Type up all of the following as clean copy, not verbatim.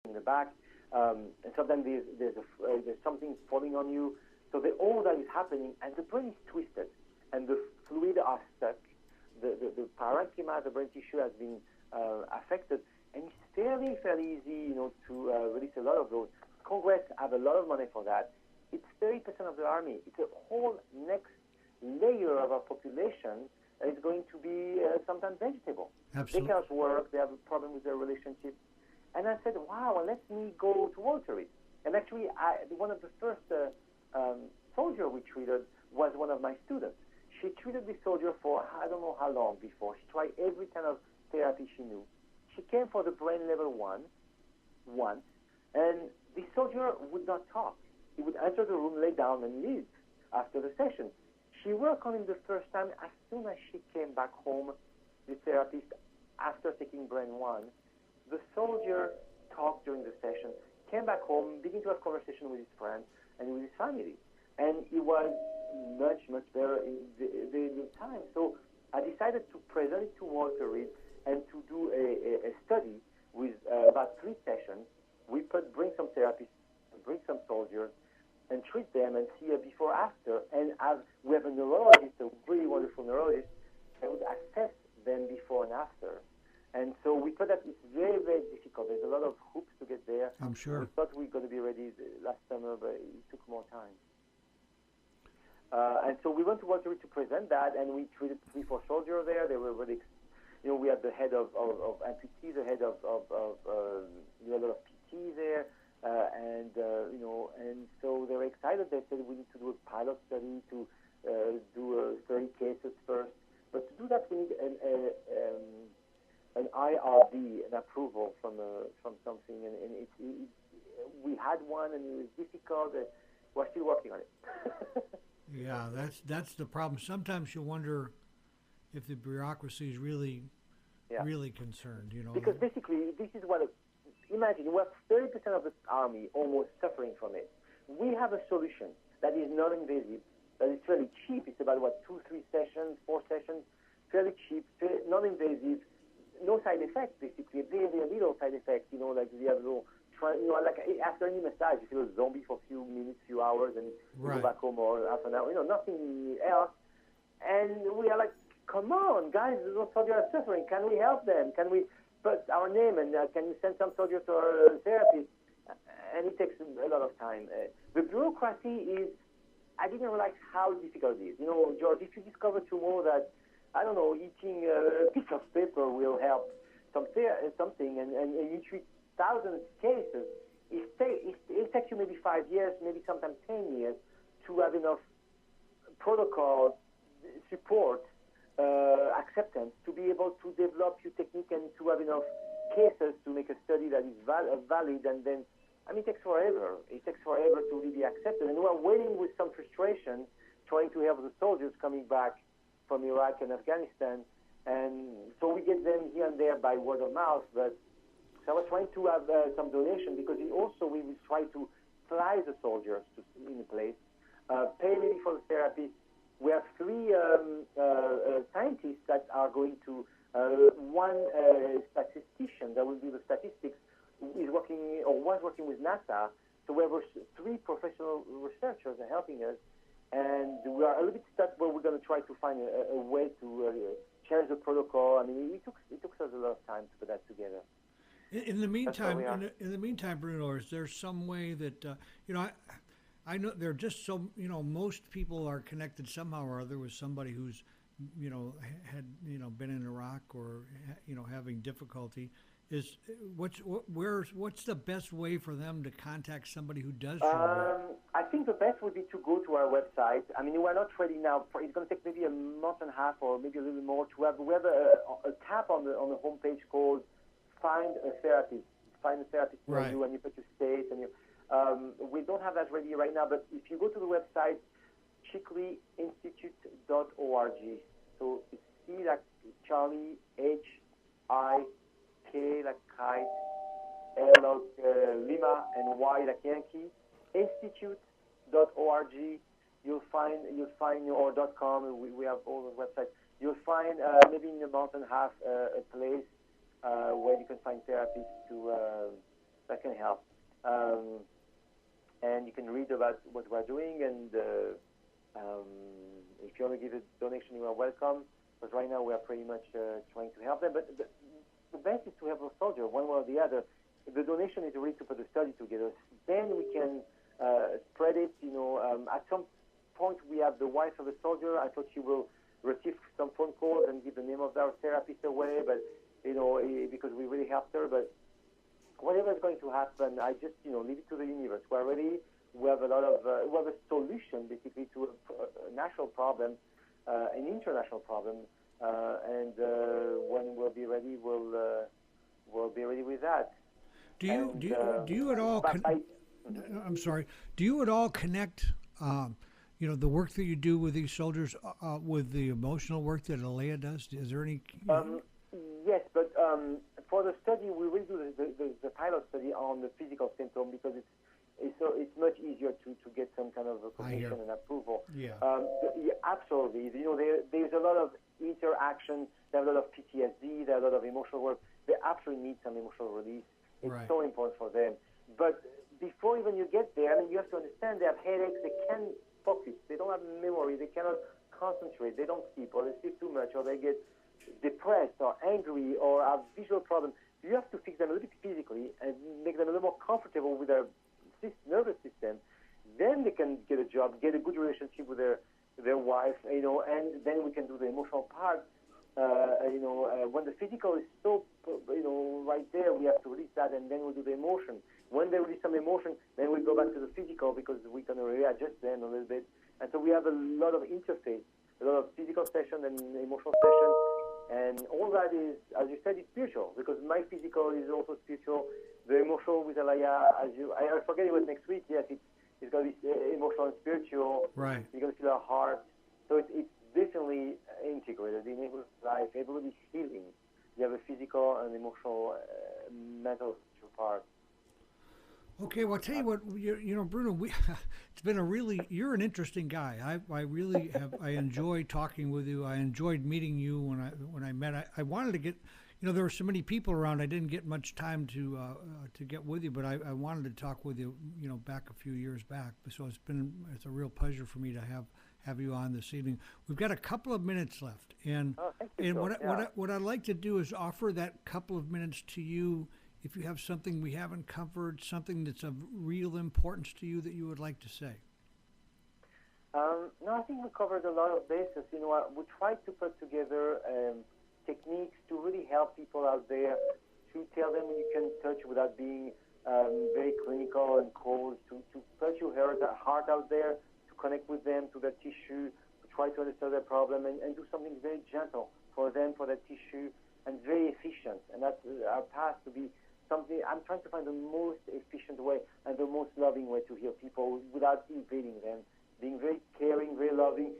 in the back, and sometimes there's something falling on you. So all that is happening, and the brain is twisted, and the fluid are stuck. The parenchyma, the brain tissue, has been affected, and it's fairly easy, to release a lot of those. Congress have a lot of money for that. It's 30% of the army. It's a whole next layer of our population that is going to be sometimes vegetable. Absolutely. They can't work. They have a problem with their relationship. And I said, wow, let me go to Walter Reed. And actually, one of the first soldier we treated was one of my students. She treated this soldier for I don't know how long before. She tried every kind of therapy she knew. She came for the brain level 1 once, and the soldier would not talk. He would enter the room, lay down, and leave after the session. She worked on him the first time. As soon as she came back home, the therapist, after taking brain 1, the soldier talked during the session, came back home, began to have conversation with his friends and with his family. And it was much better in the time. So I decided to present it to Walter Reed and to do a study with about 3 sessions. We bring some therapists, bring some soldiers, and treat them and see a before after. And we have a neurologist, a really wonderful neurologist, that would assess them before and after. And so we thought that it's very difficult. There's a lot of hoops to get there. I'm sure. We thought we were going to be ready last summer, but it took more time. And so we went to Walter Reed to present that, and we treated 3-4 soldiers there. They were really, we had the head of amputees, the head of we had a lot of PT there, and so they were excited. They said we need to do a pilot study to do 30 cases first. But to do that, we need an IRB, an approval from something, and we had one, and it was difficult. We're still working on it. Yeah, that's the problem. Sometimes you wonder if the bureaucracy is really concerned, Because basically, this is what, imagine, we have 30% of the army almost suffering from it. We have a solution that is non-invasive, that is fairly cheap. It's about, 2-3 sessions, 4 sessions, fairly cheap, non-invasive, no side effects, basically, very little side effects, like the other like after any massage, you feel a zombie for a few minutes, few hours, and you go back home or half an hour, nothing else. And we are like, come on, guys, those soldiers are suffering. Can we help them? Can we put our name, and can you send some soldiers to our therapy? And it takes a lot of time. The bureaucracy is, I didn't realize how difficult it is. George, if you discover tomorrow that, I don't know, eating a piece of paper will help something, and you treat thousands of cases, it takes you maybe 5 years, maybe sometimes 10 years to have enough protocol support, acceptance, to be able to develop your technique and to have enough cases to make a study that is valid. And then, it takes forever. It takes forever to really be accepted. And we're waiting with some frustration, trying to help the soldiers coming back from Iraq and Afghanistan. And so we get them here and there by word of mouth, but so I was trying to have some donation, because we will try to fly the soldiers in a place, pay maybe for the therapy. We have 3 scientists that are going to, one statistician that will do the statistics, is working or was working with NASA. So we have 3 professional researchers are helping us, and we are a little bit stuck, but we're going to try to find a way to change the protocol. It took us a lot of time to put that together. In the meantime, Bruno, is there some way that I know there are just so most people are connected somehow or other with somebody who's had been in Iraq or having difficulty. What's the best way for them to contact somebody who does? I think the best would be to go to our website. We're not ready now. It's going to take maybe a month and a half or maybe a little more to have. We have a tab on the homepage called Find a Therapist. Find a therapist near you, and you put your state, and we don't have that ready right now. But if you go to the website, chiklyinstitute.org. So it's C like Charlie, H-I-K like kite, L like Lima, and Y like Yankee. Institute.org. You'll find or .com. We have all the websites. You'll find maybe in a month and a half a place where you can find therapists that can help. And you can read about what we're doing, and if you want to give a donation, you are welcome, because right now we are pretty much trying to help them. But the best is to have a soldier, one way or the other. The donation is really to put the study together. Then we can spread it. At some point we have the wife of a soldier. I thought she will receive some phone calls and give the name of our therapist away, but because we really helped her. But whatever is going to happen, I just leave it to the universe. We're ready. We have we have a solution basically to a national problem, an international problem, and when we'll be ready, we'll be ready with that. Do you at all? I'm sorry. Do you at all connect? The work that you do with these soldiers with the emotional work that Alea does. Is there any? Yes, but for the study, we will do the pilot study on the physical symptom, because it's much easier to get some kind of recognition and approval. Yeah. Absolutely. There's a lot of interaction. There's a lot of PTSD. There's a lot of emotional work. They absolutely need some emotional release. It's so important for them. But before even you get there, you have to understand they have headaches. They can't focus. They don't have memory. They cannot concentrate. They don't sleep, or they sleep too much, or they get depressed or angry or have visual problems. You have to fix them a little bit physically and make them a little more comfortable with their nervous system. Then they can get a job, get a good relationship with their wife, and then we can do the emotional part. When the physical is so, right there, we have to release that, and then we'll do the emotion. When they release some emotion, then we go back to the physical, because we can readjust them a little bit. And so we have a lot of interface, a lot of physical session and emotional session, and all that is, as you said, it's spiritual, because my physical is also spiritual. The emotional with Alaya, I forget it was next week. Yes, it's going to be emotional and spiritual. Right. You're going to feel our heart. So it's definitely integrated in every life. Everybody's healing. You have a physical and emotional, mental part. Okay, well, I'll tell you what, Bruno, it's been you're an interesting guy. I really have, I enjoy talking with you. I enjoyed meeting you when I met. I wanted to get, there were so many people around, I didn't get much time to get with you, but I wanted to talk with you, back a few years back. So it's a real pleasure for me to have you on this evening. We've got a couple of minutes left, and what I'd like to do is offer that couple of minutes to you. If you have something we haven't covered, something that's of real importance to you that you would like to say. No, I think we covered a lot of bases. We tried to put together techniques to really help people out there, to tell them you can touch without being very clinical and cold, to touch your heart out there, to connect with them, to their tissue, to try to understand their problem, and do something very gentle for them, for their tissue, and very efficient. And that's our path to be something. I'm trying to find the most efficient way and the most loving way to heal people without invading them, being very caring, very loving,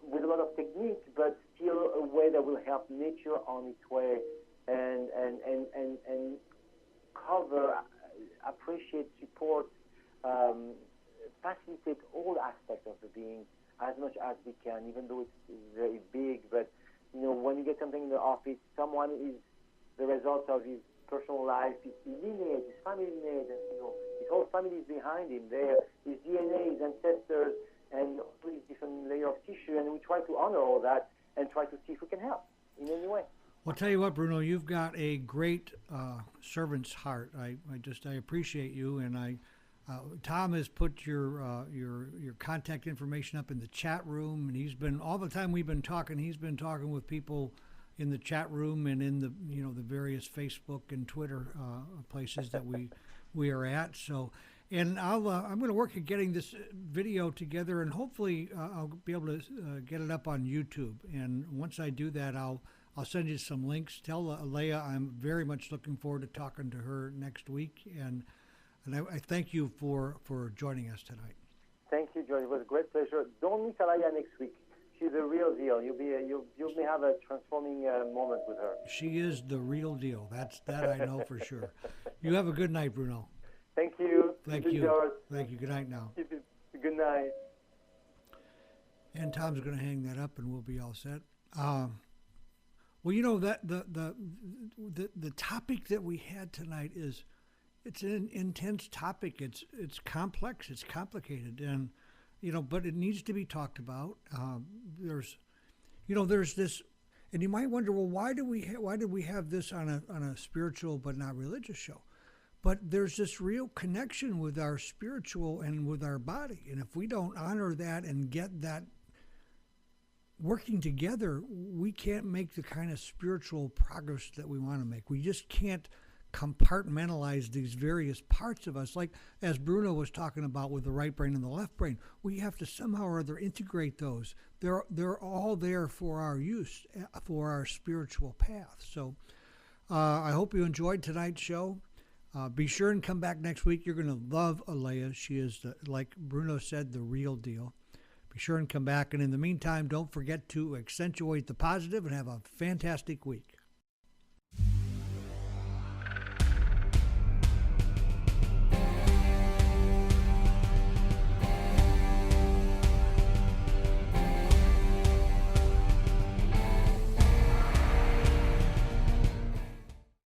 with a lot of technique, but still a way that will help nature on its way, and cover, appreciate, support, facilitate all aspects of the being as much as we can, even though it's very big. But when you get something in the office, someone is the result of his personal life, his lineage, his family lineage, and his whole family is behind him there, his DNA, his ancestors, and all these different layers of tissue, and we try to honor all that and try to see if we can help in any way. Well, I'll tell you what, Bruno, you've got a great servant's heart. I appreciate you, and Tom has put your contact information up in the chat room, and he's been, all the time we've been talking, he's been talking with people in the chat room and in the the various Facebook and Twitter places that we are at. So, and I'm going to work at getting this video together, and hopefully I'll be able to get it up on YouTube. And once I do that, I'll send you some links. Tell Leah I'm very much looking forward to talking to her next week, and I thank you for joining us tonight. Thank you, George. It was a great pleasure. Don't miss Alaya next week. She's the real deal. You may have a transforming moment with her. She is the real deal. That I know for sure. You have a good night, Bruno. Thank you. Thank you. George. Thank you. Good night now. Good night. And Tom's going to hang that up, and we'll be all set. Well, that the topic that we had tonight is it's an intense topic. It's complex. It's complicated, and but it needs to be talked about. There's this, and you might wonder, well, why did we have this on a spiritual but not religious show? But there's this real connection with our spiritual and with our body, and if we don't honor that and get that working together, we can't make the kind of spiritual progress that we want to make. We just can't compartmentalize these various parts of us, like as Bruno was talking about with the right brain and the left brain. We have to somehow or other integrate those. They're all there for our use, for our spiritual path. So I hope you enjoyed tonight's show. Be sure and come back next week. You're going to love Alea. She is, like Bruno said, the real deal. Be sure and come back. And in the meantime, don't forget to accentuate the positive and have a fantastic week.